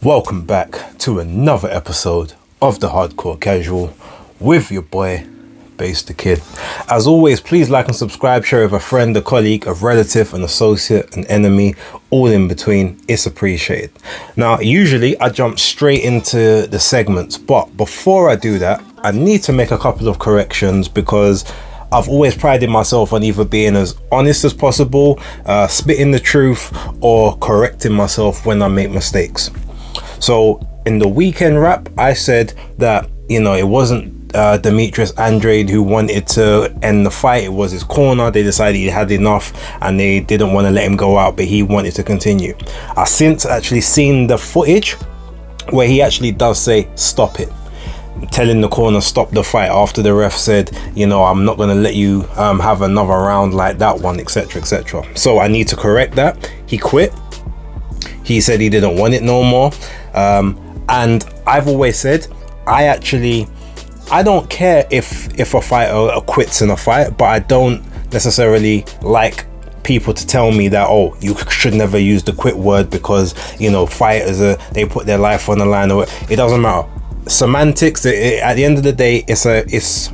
Welcome back to another episode of the Hardcore Casual with your boy, Base the Kid. As always, please like and subscribe, share with a friend, a colleague, a relative, an associate, an enemy, all in between. It's appreciated. Now, usually I jump straight into the segments, but before I do that, I need to make a couple of corrections because I've always prided myself on either being as honest as possible, spitting the truth, or correcting myself when I make mistakes. So in the weekend wrap, I said that, it wasn't Demetrius Andrade who wanted to end the fight. It was his corner. They decided he had enough and they didn't want to let him go out, but he wanted to continue. I've since actually seen the footage where he actually does say, stop it. Telling the corner stop the fight after the ref said, I'm not going to let you have another round like that one, etc, etc. So I need to correct that. He quit. He said he didn't want it no more. And I've always said, I don't care if a fighter quits in a fight, but I don't necessarily like people to tell me that, oh, you should never use the quit word because, fighters, they put their life on the line. Or it doesn't matter. Semantics, at the end of the day, it's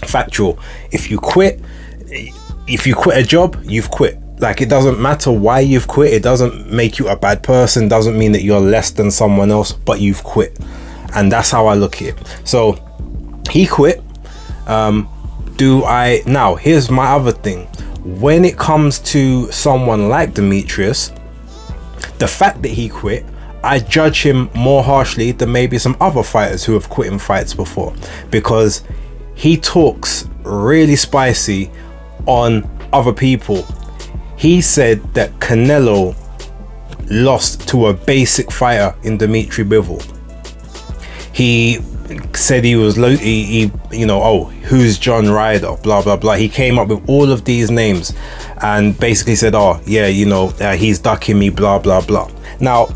factual. If you quit a job, you've quit. Like, it doesn't matter why you've quit. It doesn't make you a bad person. Doesn't mean that you're less than someone else, but you've quit. And that's how I look at it. So he quit. Now here's my other thing. When it comes to someone like Demetrius, the fact that he quit, I judge him more harshly than maybe some other fighters who have quit in fights before, because he talks really spicy on other people. He said that Canelo lost to a basic fighter in Demetrius Bivol. He said he was who's John Ryder, blah blah blah. He came up with all of these names and basically said, he's ducking me, blah blah blah. Now,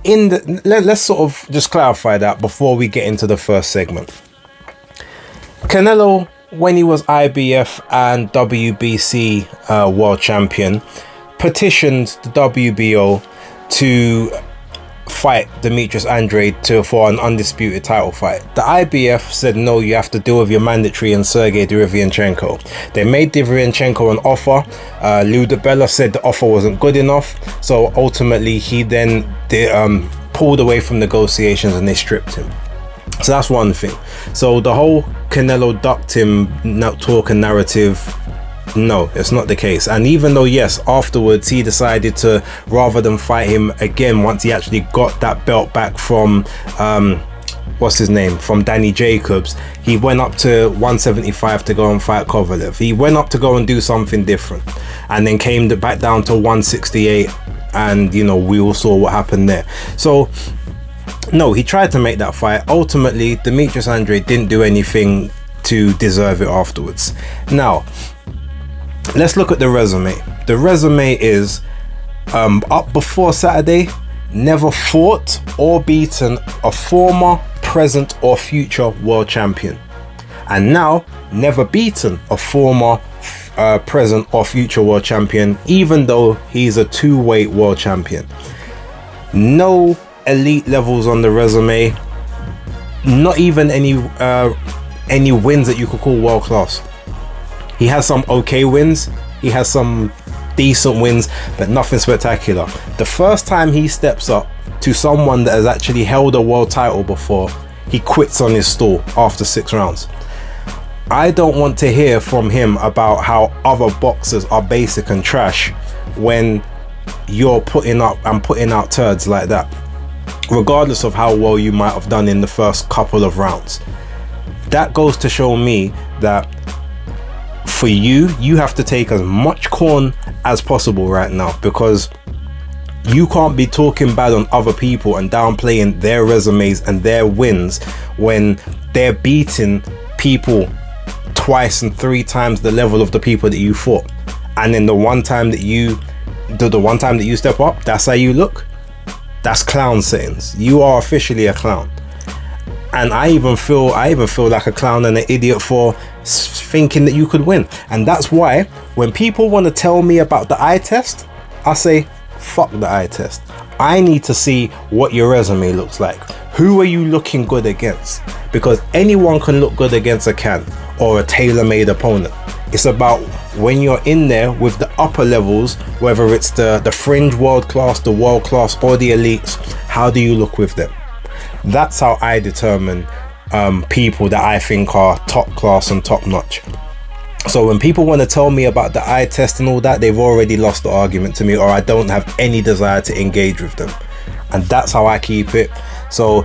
let's sort of just clarify that before we get into the first segment. Canelo, when he was IBF and WBC world champion, petitioned the WBO to fight Demetrius Andrade for an undisputed title fight. The IBF said, no, you have to deal with your mandatory and Sergey Derevyanchenko. They made Derevyanchenko an offer. Lou DiBella said the offer wasn't good enough, so ultimately he then pulled away from negotiations and they stripped him. So that's one thing. So the whole Canelo ducked him talk and narrative, no, it's not the case. And even though, yes, afterwards he decided to, rather than fight him again once he actually got that belt back from from Danny Jacobs, he went up to 175 to go and fight Kovalev. He went up to go and do something different and then came back down to 168, and we all saw what happened there. So no, he tried to make that fight. Ultimately, Demetrius Andrade didn't do anything to deserve it afterwards. Now, let's look at the resume. The resume is up before Saturday, never fought or beaten a former, present or future world champion. And now, never beaten a former, present or future world champion, even though he's a two-weight world champion. No elite levels on the resume, not even any wins that you could call world class. He has some okay wins, he has some decent wins, but nothing spectacular. The first time he steps up to someone that has actually held a world title before, he quits on his stall after 6 rounds. I don't want to hear from him about how other boxers are basic and trash when you're putting out turds like that, regardless of how well you might have done in the first couple of rounds. That goes to show me that for you have to take as much corn as possible right now, because you can't be talking bad on other people and downplaying their resumes and their wins when they're beating people twice and 3 times the level of the people that you fought. And then the one time that you step up, that's how you look. That's clown settings. You are officially a clown. And I even feel like a clown and an idiot for thinking that you could win. And that's why when people want to tell me about the eye test, I say, fuck the eye test. I need to see what your resume looks like. Who are you looking good against? Because anyone can look good against a Can or a tailor-made opponent. It's about when you're in there with the upper levels, whether it's the fringe world class, the world class, or the elites, how do you look with them? That's how I determine people that I think are top class and top notch. So when people want to tell me about the eye test and all that, they've already lost the argument to me, or I don't have any desire to engage with them. And that's how I keep it. So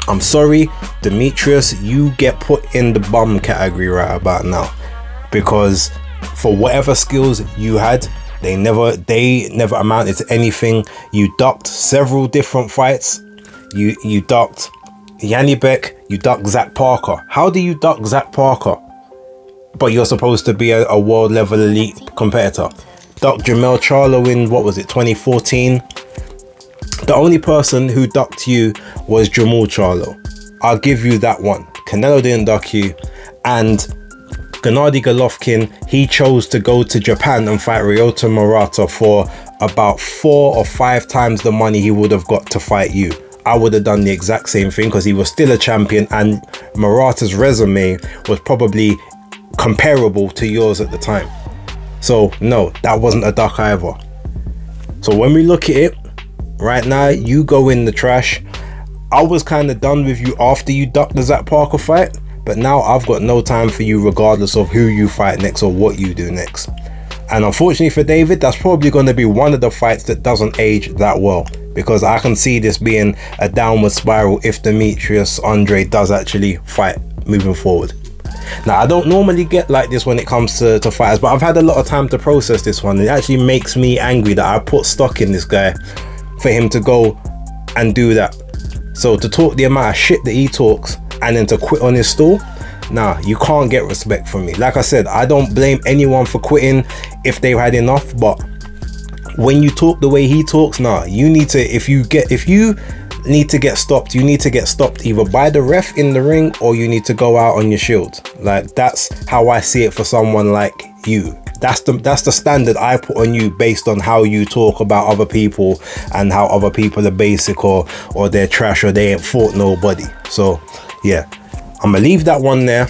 I'm sorry, Demetrius, you get put in the bum category right about now, because for whatever skills you had, they never amounted to anything. You ducked several different fights. You ducked Yanni Beck, you ducked Zach Parker. How do you duck Zach Parker, but you're supposed to be a world level elite competitor? Ducked Jamel Charlo in, what was it, 2014? The only person who ducked you was Jamal Charlo. I'll give you that one. Canelo didn't duck you. And Gennady Golovkin, he chose to go to Japan and fight Ryota Murata for about 4 or 5 times the money he would have got to fight you. I would have done the exact same thing, because he was still a champion and Murata's resume was probably comparable to yours at the time. So no, that wasn't a duck either. So when we look at it right now, you go in the trash. I was kind of done with you after you ducked the Zach Parker fight, but now I've got no time for you regardless of who you fight next or what you do next. And unfortunately for David, that's probably going to be one of the fights that doesn't age that well, because I can see this being a downward spiral if Demetrius Andrade does actually fight moving forward. Now, I don't normally get like this when it comes to fighters, but I've had a lot of time to process this one. It actually makes me angry that I put stock in this guy for him to go and do that. So to talk the amount of shit that he talks and then to quit on his stall, nah, you can't get respect from me. Like I said, I don't blame anyone for quitting if they've had enough, but when you talk the way he talks, nah, you need to, if you need to get stopped, you need to get stopped either by the ref in the ring, or you need to go out on your shield. Like, that's how I see it for someone like you. That's the standard I put on you based on how you talk about other people and how other people are basic or they're trash or they ain't fought nobody. So yeah, I'm gonna leave that one there,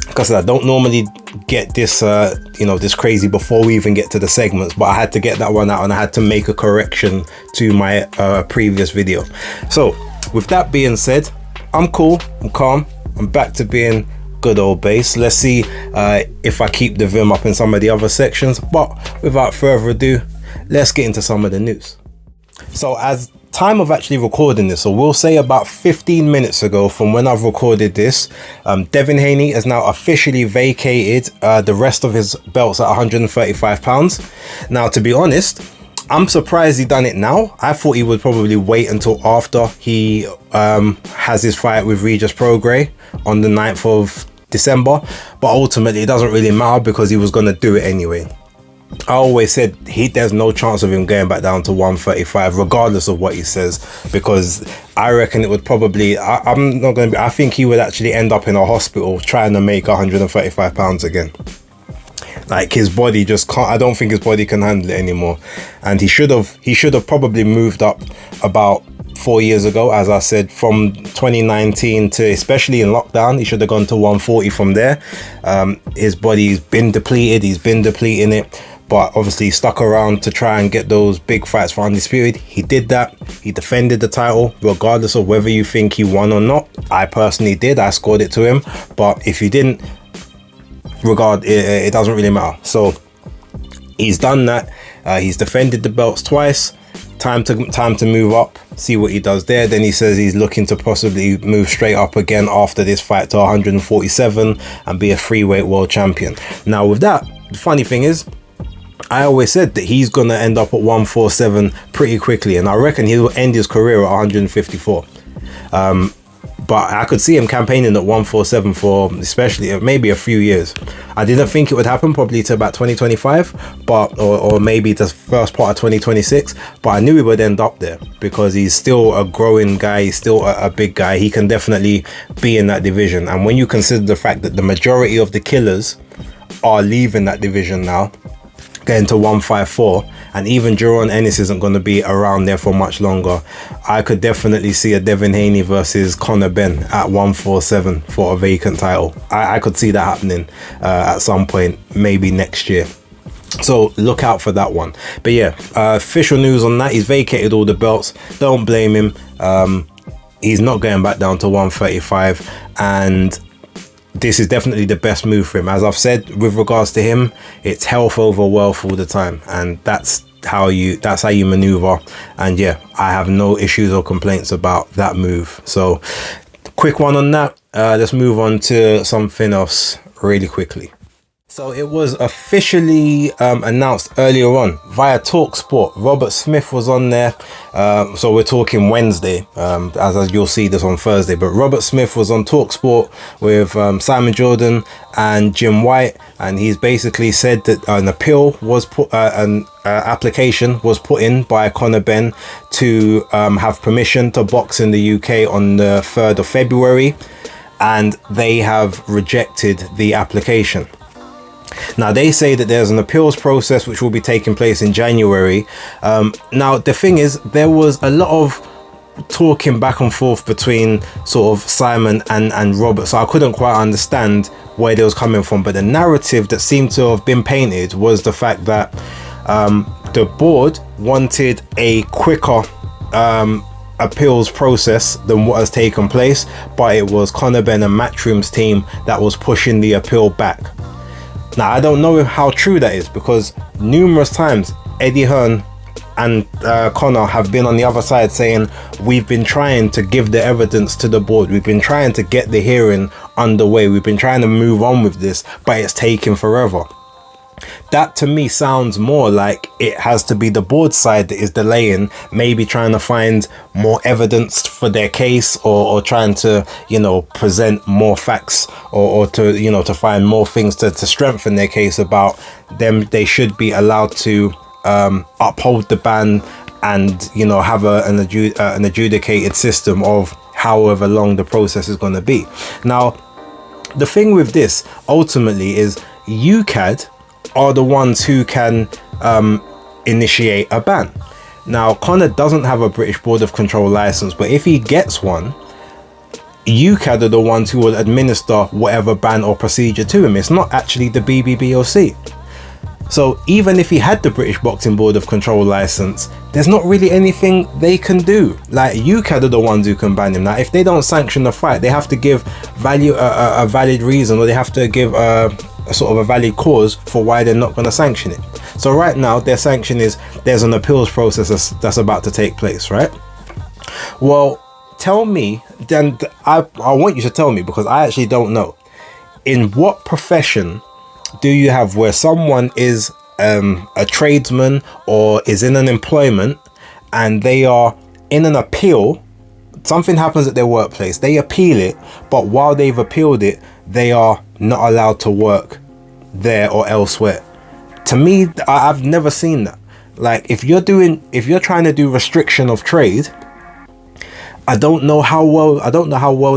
because I don't normally get this this crazy before we even get to the segments, but I had to get that one out and I had to make a correction to my previous video. So with that being said, I'm cool, I'm calm, I'm back to being good old base. Let's see if I keep the vim up in some of the other sections, but without further ado, let's get into some of the news. So as time of actually recording this, so we'll say about 15 minutes ago from when I've recorded this, Devin Haney has now officially vacated the rest of his belts at 135 pounds. Now, to be honest, I'm surprised he done it now. I thought he would probably wait until after he has his fight with Regis Prograis on the 9th of December, but ultimately it doesn't really matter because he was going to do it anyway. I always said there's no chance of him going back down to 135 regardless of what he says, because I reckon it would probably, I think he would actually end up in a hospital trying to make 135 pounds again. Like, his body just can't, I don't think his body can handle it anymore. And he should have probably moved up about 4 years ago, as I said, from 2019 to, especially in lockdown, he should have gone to 140 from there. His body's been depleted, he's been depleting it, but obviously stuck around to try and get those big fights for Undisputed. He did that. He defended the title regardless of whether you think he won or not. I personally did, I scored it to him, but if you didn't, it doesn't really matter. So he's done that. He's defended the belts twice. Time to move up, see what he does there. Then he says he's looking to possibly move straight up again after this fight to 147 and be a freeweight world champion. Now with that, the funny thing is, I always said that he's gonna end up at 147 pretty quickly, and I reckon he'll end his career at 154. But I could see him campaigning at 147 for especially maybe a few years. I didn't think it would happen probably to about 2025, but or maybe the first part of 2026. But I knew he would end up there because he's still a growing guy. He's still a big guy. He can definitely be in that division. And when you consider the fact that the majority of the killers are leaving that division now, getting to 154, and even Jaron Ennis isn't going to be around there for much longer, I could definitely see a Devin Haney versus Conor Benn at 147 for a vacant title. I could see that happening at some point, maybe next year. So look out for that one. But yeah, official news on that, he's vacated all the belts. Don't blame him. He's not going back down to 135, and this is definitely the best move for him. As I've said, with regards to him, it's health over wealth all the time, and that's how you maneuver. And yeah, I have no issues or complaints about that move. So quick one on that. Let's move on to something else really quickly. So it was officially announced earlier on via TalkSport. Robert Smith was on there. So we're talking Wednesday, as you'll see this on Thursday. But Robert Smith was on TalkSport with Simon Jordan and Jim White, and he's basically said that an appeal was put, an application was put in by Conor Benn to have permission to box in the UK on the 3rd of February, and they have rejected the application. Now they say that there's an appeals process which will be taking place in January. Now the thing is, there was a lot of talking back and forth between sort of Simon and Robert, so I couldn't quite understand where they was coming from. But the narrative that seemed to have been painted was the fact that the board wanted a quicker appeals process than what has taken place, but it was Conor Benn and Matchroom's team that was pushing the appeal back. Now, I don't know how true that is, because numerous times Eddie Hearn and Conor have been on the other side saying, we've been trying to give the evidence to the board, we've been trying to get the hearing underway, we've been trying to move on with this, but it's taking forever. That to me sounds more like it has to be the board side that is delaying, maybe trying to find more evidence for their case, or trying to, you know, present more facts, or to, you know, to find more things to strengthen their case about them. They should be allowed to uphold the ban and, you know, have an adjudicated system of however long the process is going to be. Now, the thing with this ultimately is UKAD are the ones who can initiate a ban. Now, Conor doesn't have a British Board of Control license, but if he gets one, UKAD are the ones who will administer whatever ban or procedure to him. It's not actually the BBBoC. So even if he had the British Boxing Board of Control license, there's not really anything they can do. Like, UKAD are the ones who can ban him. Now, if they don't sanction the fight, they have to give a valid reason, or they have to give a sort of a valid cause for why they're not going to sanction it. So right now their sanction is there's an appeals process that's about to take place, right? Well, tell me then, I want you to tell me, because I actually don't know, in what profession do you have where someone is a tradesman or is in an employment and they are in an appeal, something happens at their workplace, they appeal it, but while they've appealed it, they are not allowed to work there or elsewhere? To me, I've never seen that. Like, if you're trying to do restriction of trade, I don't know how well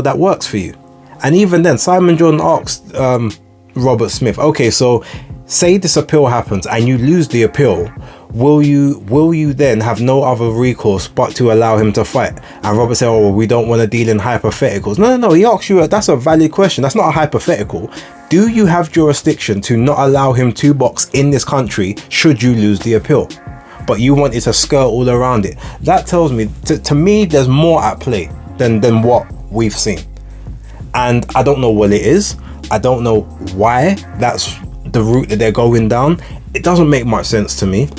that works for you. And even then, Simon Jordan asked Robert Smith, okay, so say this appeal happens and you lose the appeal, will you then have no other recourse but to allow him to fight? And Robert said, oh, well, we don't want to deal in hypotheticals. No, he asked you, that's a valid question, that's not a hypothetical. Do you have jurisdiction to not allow him to box in this country should you lose the appeal? But you wanted to skirt all around it. That tells me, to me, there's more at play than what we've seen. And I don't know what it is. I don't know why that's the route that they're going down. It doesn't make much sense to me.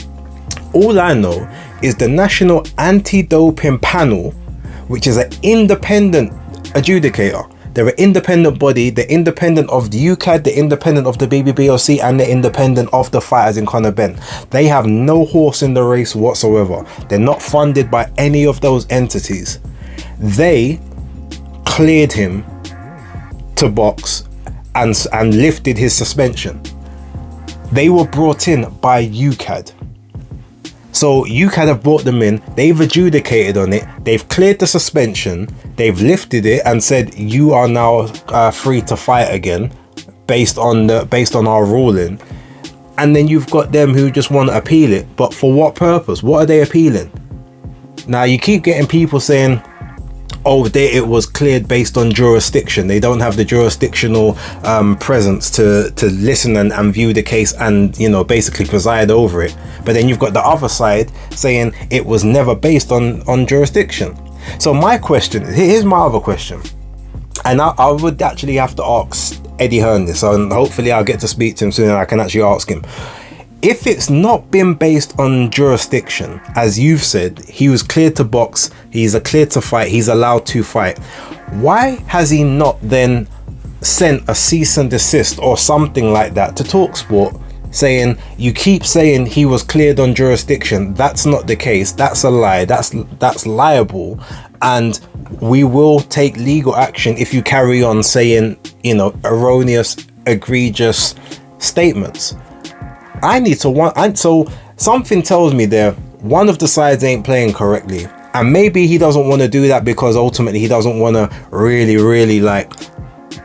All I know is the National Anti-Doping Panel, which is an independent adjudicator. They're an independent body. They're independent of the UKAD, they're independent of the BBBoC, and they're independent of the fighters in Conor Benn. They have no horse in the race whatsoever. They're not funded by any of those entities. They cleared him to box and lifted his suspension. They were brought in by UKAD. So UKAD have brought them in, they've adjudicated on it, they've cleared the suspension, they've lifted it and said you are now free to fight again based on our ruling. And then you've got them who just want to appeal it. But for what purpose? What are they appealing? Now, you keep getting people saying, oh, it was cleared based on jurisdiction. They don't have the jurisdictional presence to listen and view the case and, you know, basically preside over it. But then you've got the other side saying it was never based on jurisdiction. So my question, here's my other question. And I would actually have to ask Eddie Hearn this, and hopefully I'll get to speak to him soon and I can actually ask him. If it's not been based on jurisdiction, as you've said, he was cleared to box, he's cleared to fight, he's allowed to fight, why has he not then sent a cease and desist or something like that to TalkSport saying, you keep saying he was cleared on jurisdiction, that's not the case, that's a lie, that's liable, and we will take legal action if you carry on saying, you know, erroneous, egregious statements. So something tells me there, one of the sides ain't playing correctly. And maybe he doesn't want to do that because ultimately he doesn't want to really like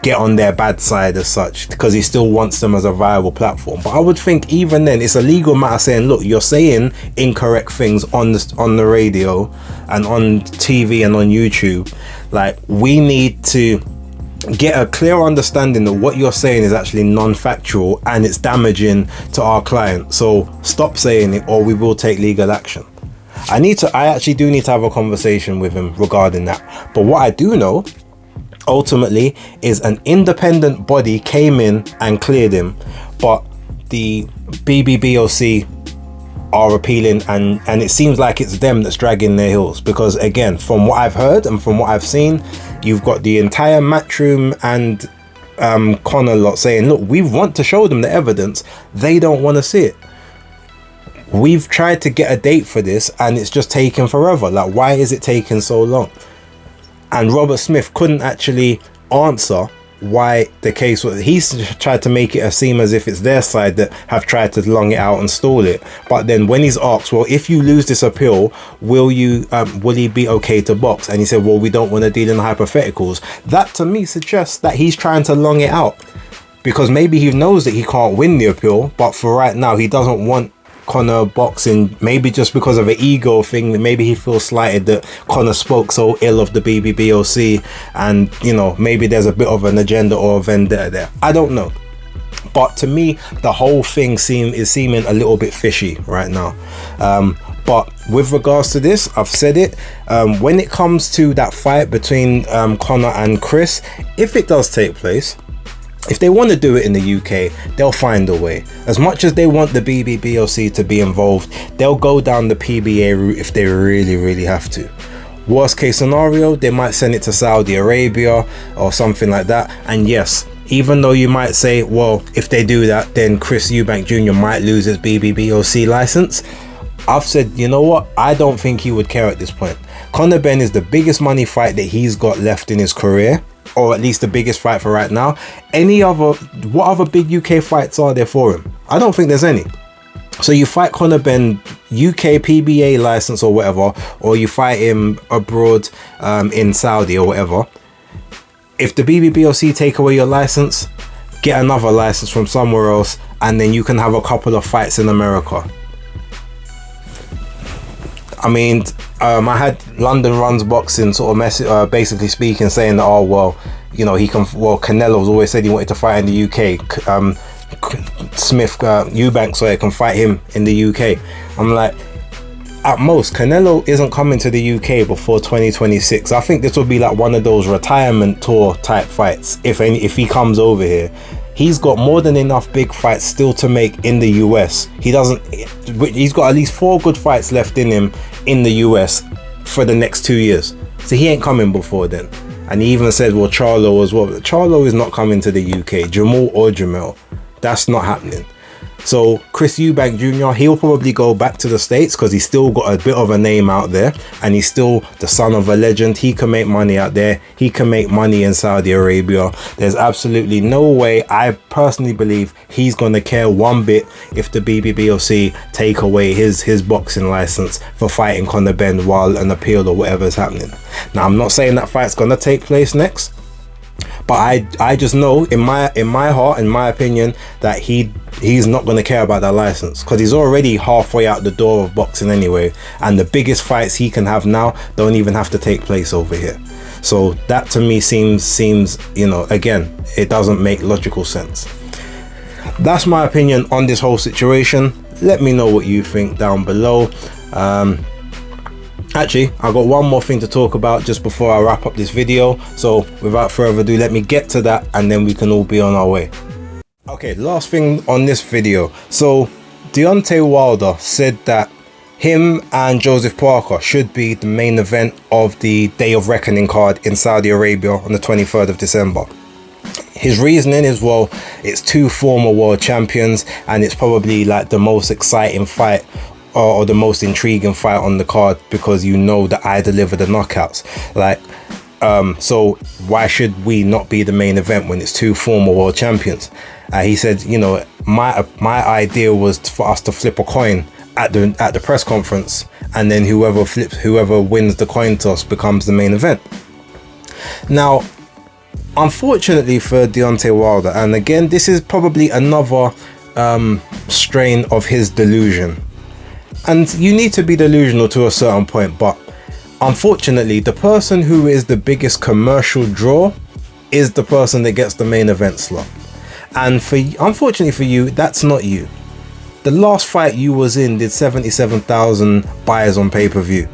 get on their bad side as such, because he still wants them as a viable platform. But I would think even then it's a legal matter saying, look, you're saying incorrect things on the radio and on TV and on YouTube. Like, we need to get a clear understanding of what you're saying is actually non-factual and it's damaging to our client. So stop saying it or we will take legal action. I actually do need to have a conversation with him regarding that. But what I do know ultimately is an independent body came in and cleared him, but the BBBoC are appealing, and it seems like it's them that's dragging their heels, because again, from what I've heard and from what I've seen, you've got the entire Matchroom and Conor lot saying, look, we want to show them the evidence, they don't want to see it. We've tried to get a date for this and it's just taking forever. Like, why is it taking so long? And Robert Smith couldn't actually answer why the case was. He's tried to make it seem as if it's their side that have tried to long it out and stall it. But then when he's asked, well, if you lose this appeal, will he be okay to box? And he said, well, we don't want to deal in hypotheticals. That to me suggests that he's trying to long it out, because maybe he knows that he can't win the appeal, but for right now he doesn't want Conor boxing, maybe just because of an ego thing. Maybe he feels slighted that Conor spoke so ill of the BBBoC, and you know, maybe there's a bit of an agenda or a vendetta there. I don't know, but to me the whole thing is seeming a little bit fishy right now. But with regards to this, I've said it, when it comes to that fight between Conor and Chris, if it does take place, if they want to do it in the UK, they'll find a way. As much as they want the BBBoC to be involved, they'll go down the PBA route if they really have to. Worst case scenario, they might send it to Saudi Arabia or something like that. And yes, even though you might say, well, if they do that, then Chris Eubank Jr. might lose his BBBoC license. I've said, you know what? I don't think he would care at this point. Conor Benn is the biggest money fight that he's got left in his career, or at least the biggest fight for right now. What other big UK fights are there for him? I don't think there's any. So you fight Conor Benn, UK PBA license or whatever, or you fight him abroad in Saudi or whatever. If the BBBoC take away your license, get another license from somewhere else, and then you can have a couple of fights in America. I mean, I had London Runs Boxing sort of basically speaking, saying that, oh, well, you know, Canelo's always said he wanted to fight in the UK. Eubank can fight him in the UK. I'm like, at most, Canelo isn't coming to the UK before 2026. I think this will be like one of those retirement tour type fights. If he comes over here, he's got more than enough big fights still to make in the US. He's got at least 4 good fights left in him in the US for the next 2 years. So he ain't coming before then. And he even said, well, Charlo as well. Charlo is not coming to the UK. Jamal or Jamel. That's not happening. So Chris Eubank Jr., he'll probably go back to the States because he's still got a bit of a name out there, and he's still the son of a legend. He can make money out there. He can make money in Saudi Arabia. There's absolutely no way, I personally believe, he's going to care one bit if the BBBoC take away his boxing license for fighting Conor Benn while an appeal or whatever is happening. Now, I'm not saying that fight's going to take place next, But I just know in my heart, in my opinion, that he's not going to care about that license, because he's already halfway out the door of boxing anyway, and the biggest fights he can have now don't even have to take place over here. So that to me seems, you know, again, it doesn't make logical sense. That's my opinion on this whole situation. Let me know what you think down below. Actually, I've got one more thing to talk about just before I wrap up this video. So without further ado, let me get to that and then we can all be on our way. Okay, last thing on this video. So Deontay Wilder said that him and Joseph Parker should be the main event of the Day of Reckoning card in Saudi Arabia on the 23rd of December. His reasoning is, well, it's two former world champions and it's probably like the most exciting fight or the most intriguing fight on the card, because you know that I deliver the knockouts. Like, so why should we not be the main event when it's two former world champions? He said, you know, my idea was for us to flip a coin at the press conference, and then whoever wins the coin toss becomes the main event. Now, unfortunately for Deontay Wilder, and again, this is probably another strain of his delusion. And you need to be delusional to a certain point, but unfortunately, the person who is the biggest commercial draw is the person that gets the main event slot. And unfortunately for you, that's not you. The last fight you was in did 77,000 buyers on pay-per-view.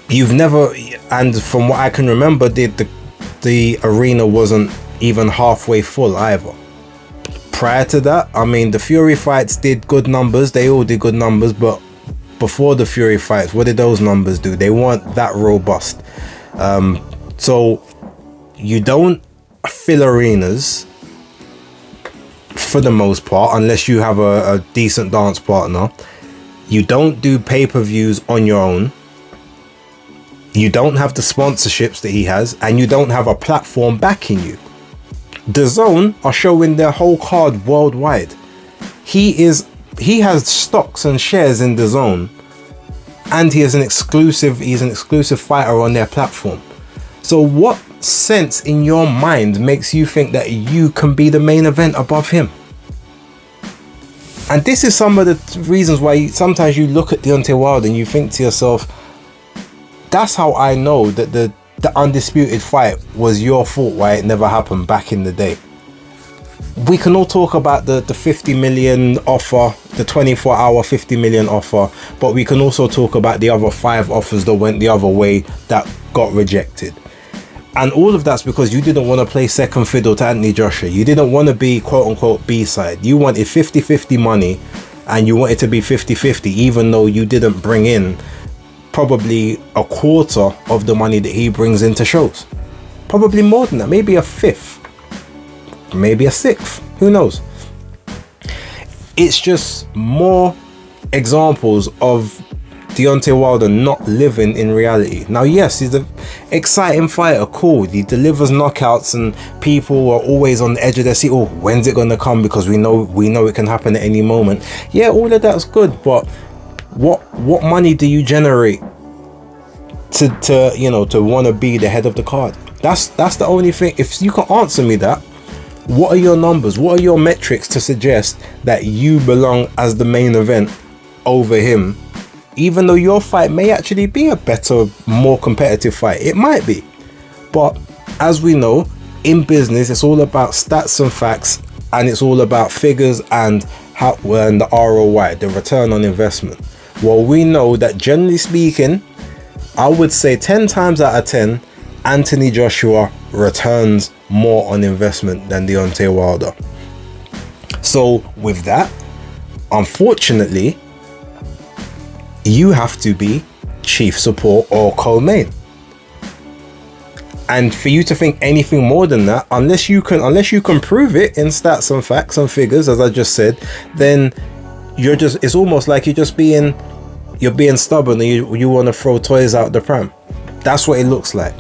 You've never, and from what I can remember, the arena wasn't even halfway full either. Prior to that, I mean, the Fury fights did good numbers. They all did good numbers, but before the Fury fights, what did those numbers do? They weren't that robust. So you don't fill arenas for the most part, unless you have a decent dance partner. You don't do pay-per-views on your own. You don't have the sponsorships that he has, and you don't have a platform backing you. DAZN are showing their whole card worldwide. He has stocks and shares in DAZN, and he's an exclusive fighter on their platform. So what sense in your mind makes you think that you can be the main event above him? And this is some of the reasons why sometimes you look at Deontay Wilder and you think to yourself, that's how I know that the undisputed fight was your fault, why it never happened back in the day. We can all talk about the 50 million offer, the 24-hour 50 million offer, but we can also talk about the other 5 offers that went the other way that got rejected. And all of that's because you didn't want to play second fiddle to Anthony Joshua. You didn't want to be quote-unquote B-side. You wanted 50-50 money, and you wanted to be 50-50, even though you didn't bring in probably a quarter of the money that he brings into shows. Probably more than that, maybe a fifth, maybe a sixth, who knows. It's just more examples of Deontay Wilder not living in reality. Now, yes, he's an exciting fighter, cool, he delivers knockouts and people are always on the edge of their seat. Oh, when's it gonna come? Because we know it can happen at any moment. Yeah, all of that's good, but what money do you generate to you know, to want to be the head of the card? That's the only thing. If you can answer me that, what are your numbers, what are your metrics to suggest that you belong as the main event over him, even though your fight may actually be a better, more competitive fight? It might be, but as we know, in business, it's all about stats and facts, and it's all about figures and the ROI, the return on investment. Well, we know that generally speaking, I would say 10 times out of 10, Anthony Joshua returns more on investment than Deontay Wilder. So with that, unfortunately, you have to be chief support or co-main. And for you to think anything more than that, unless you can prove it in stats and facts and figures, as I just said, then it's almost like you're being stubborn and you want to throw toys out the pram. That's what it looks like.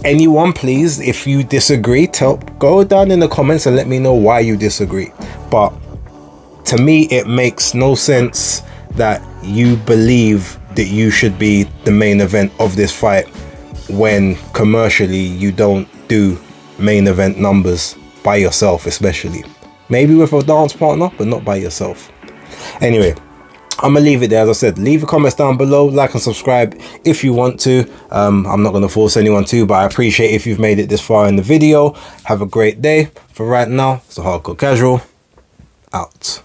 Anyone, please, if you disagree, go down in the comments and let me know why you disagree. But to me, it makes no sense that you believe that you should be the main event of this fight when commercially you don't do main event numbers by yourself, especially. Maybe with a dance partner, but not by yourself. Anyway, I'm gonna leave it there. As I said, leave a comments down below, like and subscribe if you want to. I'm not gonna force anyone to, but I appreciate if you've made it this far in the video. Have a great day. For right now, it's the Hardcore Casual out.